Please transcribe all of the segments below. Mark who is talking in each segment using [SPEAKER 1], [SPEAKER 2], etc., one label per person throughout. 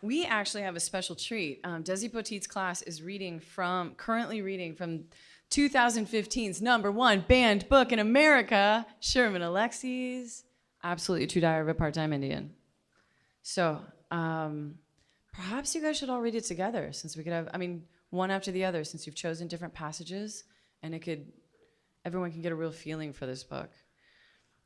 [SPEAKER 1] we actually have a special treat. Desi Poteet's class is currently reading from 2015's #1 banned book in America, Sherman Alexie's Absolutely True Diary of a Part-Time Indian. So perhaps you guys should all read it together, since we could have, one after the other, since you've chosen different passages, and everyone can get a real feeling for this book.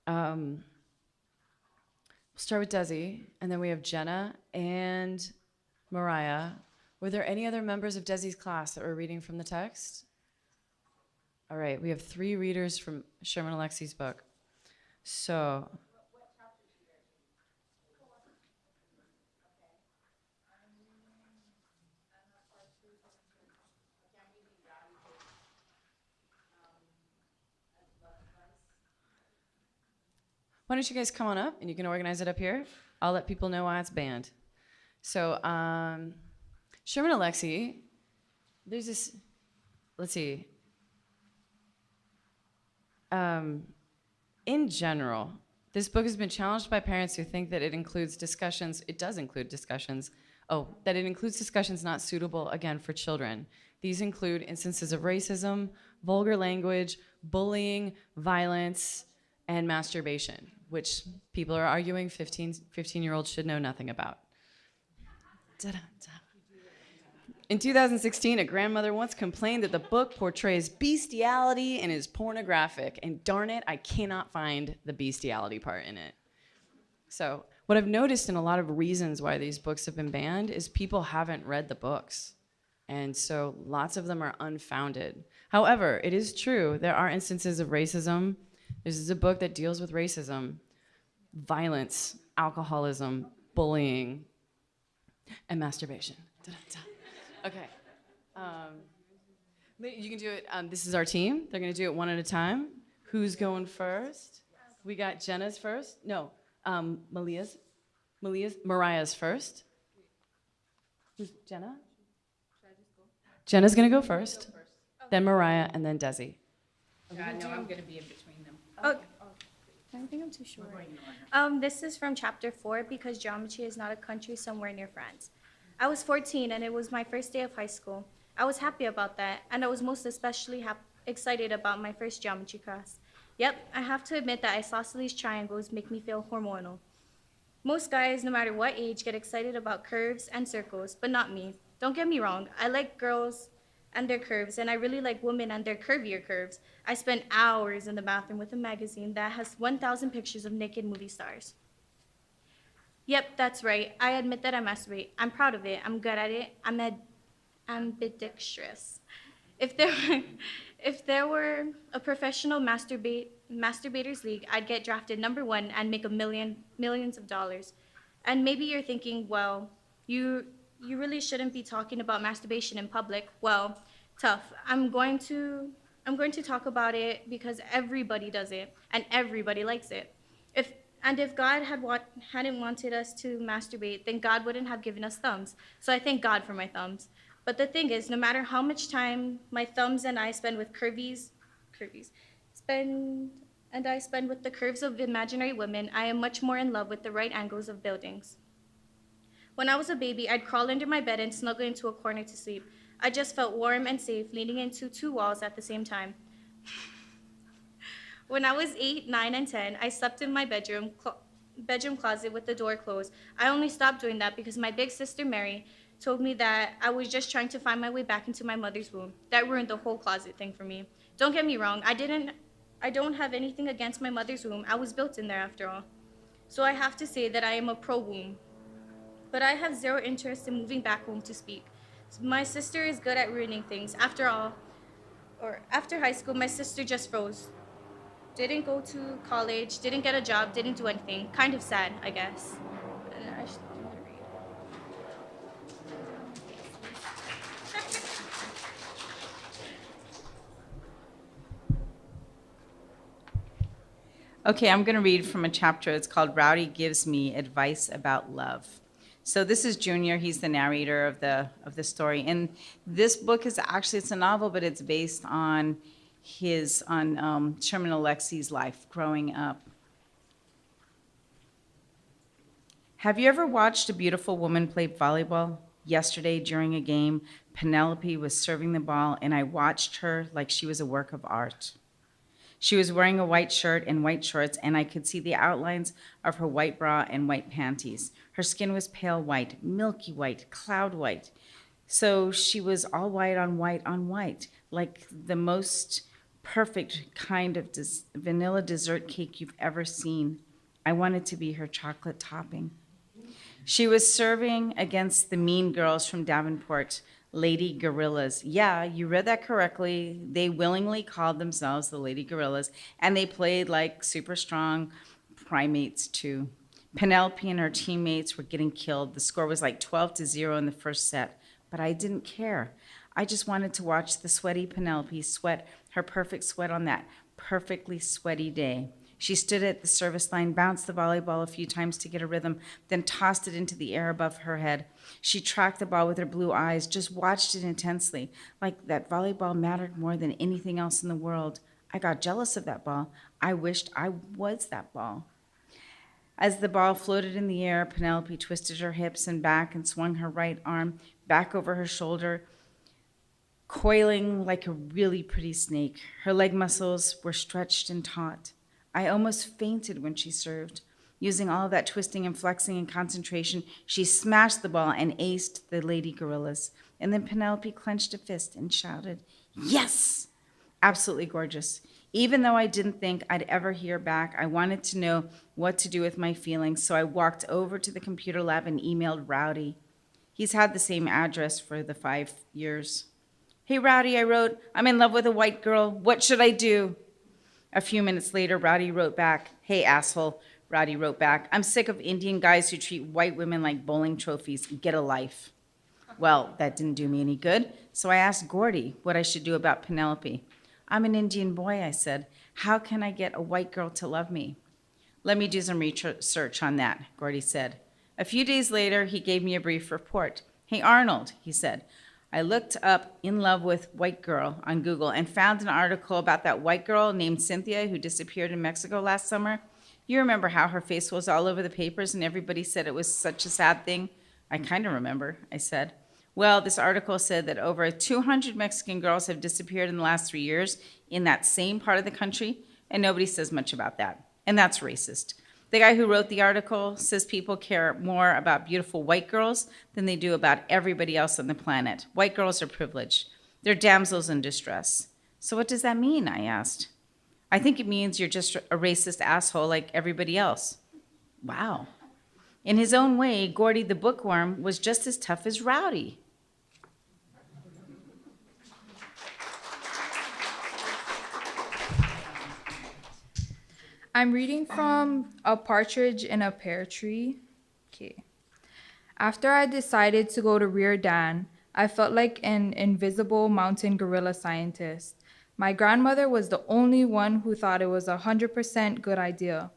[SPEAKER 1] We'll start with Desi, and then we have Jenna and Mariah. Were there any other members of Desi's class that were reading from the text? All right, we have 3 readers from Sherman Alexie's book. So, why don't you guys come on up, and you can organize it up here. I'll let people know why it's banned. So, Sherman Alexie, there's this, let's see. In general, this book has been challenged by parents who think that it includes discussions, that it includes discussions not suitable, again, for children. These include instances of racism, vulgar language, bullying, violence, and masturbation, which people are arguing 15-year-olds should know nothing about. Da-da-da. In 2016, a grandmother once complained that the book portrays bestiality and is pornographic, and darn it, I cannot find the bestiality part in it. So what I've noticed in a lot of reasons why these books have been banned is people haven't read the books, and so lots of them are unfounded. However, it is true, there are instances of racism. This is a book that deals with racism, violence, alcoholism, bullying, and masturbation. Da-da-da. Okay. You can do it. This is our team. They're going to do it one at a time. Who's going first? We got Jenna's first. No, Mariah's first. Who's Jenna? Jenna's going to go first. Then Mariah, and then Desi.
[SPEAKER 2] God, no, I'm going to be in between them.
[SPEAKER 3] Oh, I think I'm too short. This is from chapter 4, because geometry is not a country somewhere near France. I was 14, and it was my first day of high school. I was happy about that, and I was most especially excited about my first geometry class. Yep, I have to admit that isosceles triangles make me feel hormonal. Most guys, no matter what age, get excited about curves and circles, but not me. Don't get me wrong, I like girls and their curves, and I really like women and their curvier curves. I spent hours in the bathroom with a magazine that has 1,000 pictures of naked movie stars. Yep, that's right. I admit that I masturbate. I'm proud of it. I'm good at it. I'm ambidextrous. If there were a professional masturbators league, I'd get drafted #1 and make millions of dollars. And maybe you're thinking, well, you really shouldn't be talking about masturbation in public. Well, tough. I'm going to talk about it because everybody does it and everybody likes it. If God hadn't wanted us to masturbate, then God wouldn't have given us thumbs. So I thank God for my thumbs. But the thing is, no matter how much time my thumbs and I spend with spend with the curves of imaginary women, I am much more in love with the right angles of buildings. When I was a baby, I'd crawl under my bed and snuggle into a corner to sleep. I just felt warm and safe, leaning into 2 walls at the same time. When I was 8, 9, and 10, I slept in my bedroom closet with the door closed. I only stopped doing that because my big sister Mary told me that I was just trying to find my way back into my mother's womb. That ruined the whole closet thing for me. Don't get me wrong, I don't have anything against my mother's womb. I was built in there after all. So I have to say that I am a pro-womb. But I have zero interest in moving back home to speak. My sister is good at ruining things. After high school, my sister just froze. Didn't go to college, didn't get a job, didn't do anything. Kind of sad, I guess. I'm gonna read.
[SPEAKER 2] Okay, I'm going to read from a chapter. It's called Rowdy Gives Me Advice About Love. So this is Junior. He's the narrator of the story. And this book is actually, it's a novel, but it's based on Sherman Alexie's life growing up. Have you ever watched a beautiful woman play volleyball? Yesterday, during a game, Penelope was serving the ball, and I watched her like she was a work of art. She was wearing a white shirt and white shorts, and I could see the outlines of her white bra and white panties. Her skin was pale white, milky white, cloud white. So she was all white on white, like the most perfect kind of vanilla dessert cake you've ever seen. I wanted to be her chocolate topping. She was serving against the mean girls from Davenport, Lady Gorillas. Yeah, you read that correctly. They willingly called themselves the Lady Gorillas, and they played like super strong primates too. Penelope and her teammates were getting killed. The score was like 12-0 in the first set, but I didn't care. I just wanted to watch the sweaty Penelope sweat her perfect sweat on that perfectly sweaty day. She stood at the service line, bounced the volleyball a few times to get a rhythm, then tossed it into the air above her head. She tracked the ball with her blue eyes, just watched it intensely, like that volleyball mattered more than anything else in the world. I got jealous of that ball. I wished I was that ball. As the ball floated in the air, Penelope twisted her hips and back and swung her right arm back over her shoulder, coiling like a really pretty snake. Her leg muscles were stretched and taut. I almost fainted when she served. Using all of that twisting and flexing and concentration, she smashed the ball and aced the Lady Gorillas. And then Penelope clenched a fist and shouted, "Yes!" Absolutely gorgeous. Even though I didn't think I'd ever hear back, I wanted to know what to do with my feelings, so I walked over to the computer lab and emailed Rowdy. He's had the same address for the 5 years. "Hey, Rowdy," I wrote, "I'm in love with a white girl. What should I do?" A few minutes later, Rowdy wrote back, "Hey, asshole," Rowdy wrote back, "I'm sick of Indian guys who treat white women like bowling trophies. Get a life." Well, that didn't do me any good, so I asked Gordy what I should do about Penelope. "I'm an Indian boy," I said. "How can I get a white girl to love me?" "Let me do some research on that," Gordy said. A few days later, he gave me a brief report. "Hey, Arnold," he said, "I looked up 'In Love with White Girl' on Google and found an article about that white girl named Cynthia who disappeared in Mexico last summer. You remember how her face was all over the papers and everybody said it was such a sad thing?" "I kind of remember," I said. "Well, this article said that over 200 Mexican girls have disappeared in the last 3 years in that same part of the country, and nobody says much about that. And that's racist. The guy who wrote the article says people care more about beautiful white girls than they do about everybody else on the planet. White girls are privileged. They're damsels in distress." "So what does that mean?" I asked. "I think it means you're just a racist asshole like everybody else." Wow. In his own way, Gordy the bookworm was just as tough as Rowdy.
[SPEAKER 4] I'm reading from A Partridge in a Pear Tree. Okay. After I decided to go to Rear Dan, I felt like an invisible mountain gorilla scientist. My grandmother was the only one who thought it was 100% good idea.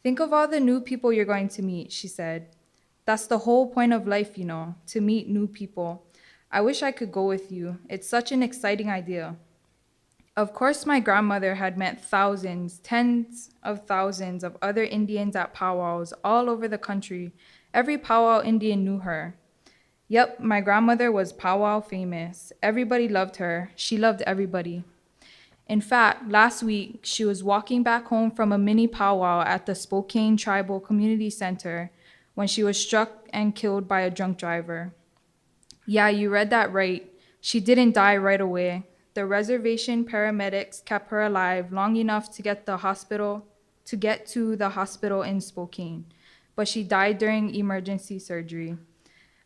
[SPEAKER 4] "Think of all the new people you're going to meet," she said. "That's the whole point of life, you know, to meet new people. I wish I could go with you. It's such an exciting idea." Of course, my grandmother had met thousands, tens of thousands of other Indians at powwows all over the country. Every powwow Indian knew her. Yep, my grandmother was powwow famous. Everybody loved her. She loved everybody. In fact, last week, she was walking back home from a mini powwow at the Spokane Tribal Community Center when she was struck and killed by a drunk driver. Yeah, you read that right. She didn't die right away. The reservation paramedics kept her alive long enough to get to the hospital in Spokane, but she died during emergency surgery.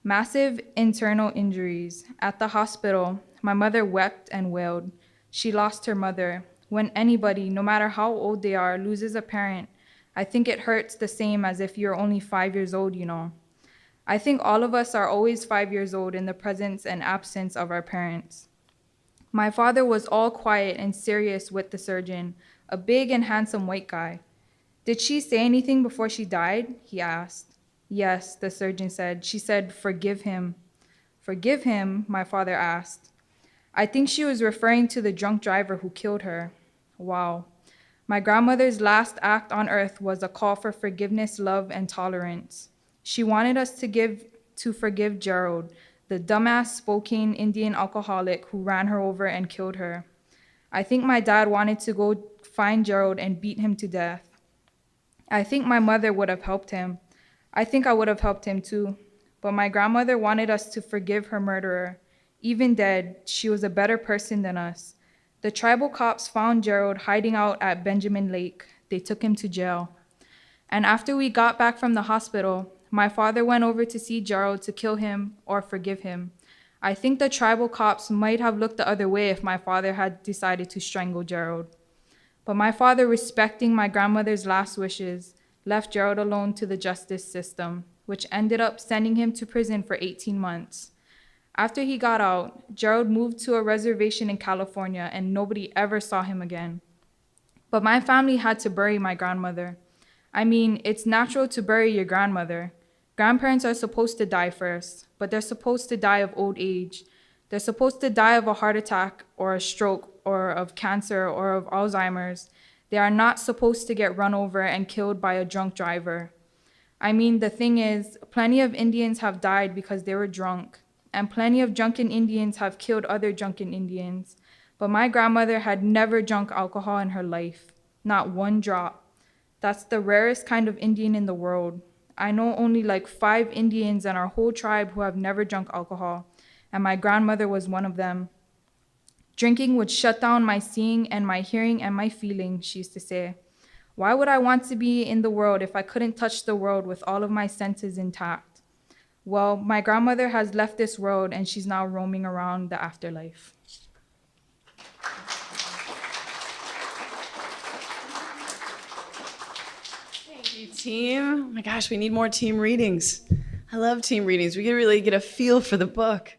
[SPEAKER 4] Massive internal injuries. At the hospital, my mother wept and wailed. She lost her mother. When anybody, no matter how old they are, loses a parent, I think it hurts the same as if you're only 5 years old, you know. I think all of us are always 5 years old in the presence and absence of our parents. My father was all quiet and serious with the surgeon, a big and handsome white guy. "Did she say anything before she died?" he asked. "Yes," the surgeon said. "She said, 'Forgive him.'" "Forgive him?" my father asked. I think she was referring to the drunk driver who killed her. Wow. My grandmother's last act on earth was a call for forgiveness, love, and tolerance. She wanted us to forgive Gerald, the dumbass Spokane Indian alcoholic who ran her over and killed her. I think my dad wanted to go find Gerald and beat him to death. I think my mother would have helped him. I think I would have helped him too. But my grandmother wanted us to forgive her murderer. Even dead, she was a better person than us. The tribal cops found Gerald hiding out at Benjamin Lake. They took him to jail. And after we got back from the hospital, my father went over to see Gerald to kill him or forgive him. I think the tribal cops might have looked the other way if my father had decided to strangle Gerald. But my father, respecting my grandmother's last wishes, left Gerald alone to the justice system, which ended up sending him to prison for 18 months. After he got out, Gerald moved to a reservation in California and nobody ever saw him again. But my family had to bury my grandmother. I mean, it's natural to bury your grandmother. Grandparents are supposed to die first, but they're supposed to die of old age. They're supposed to die of a heart attack or a stroke or of cancer or of Alzheimer's. They are not supposed to get run over and killed by a drunk driver. I mean, the thing is, plenty of Indians have died because they were drunk, and plenty of drunken Indians have killed other drunken Indians. But my grandmother had never drunk alcohol in her life, not one drop. That's the rarest kind of Indian in the world. I know only like 5 Indians in our whole tribe who have never drunk alcohol, and my grandmother was one of them. Drinking would shut down my seeing and my hearing and my feeling, she used to say. Why would I want to be in the world if I couldn't touch the world with all of my senses intact? Well, my grandmother has left this world and she's now roaming around the afterlife.
[SPEAKER 1] Thank you, team. Oh my gosh, we need more team readings. I love team readings. We can really get a feel for the book.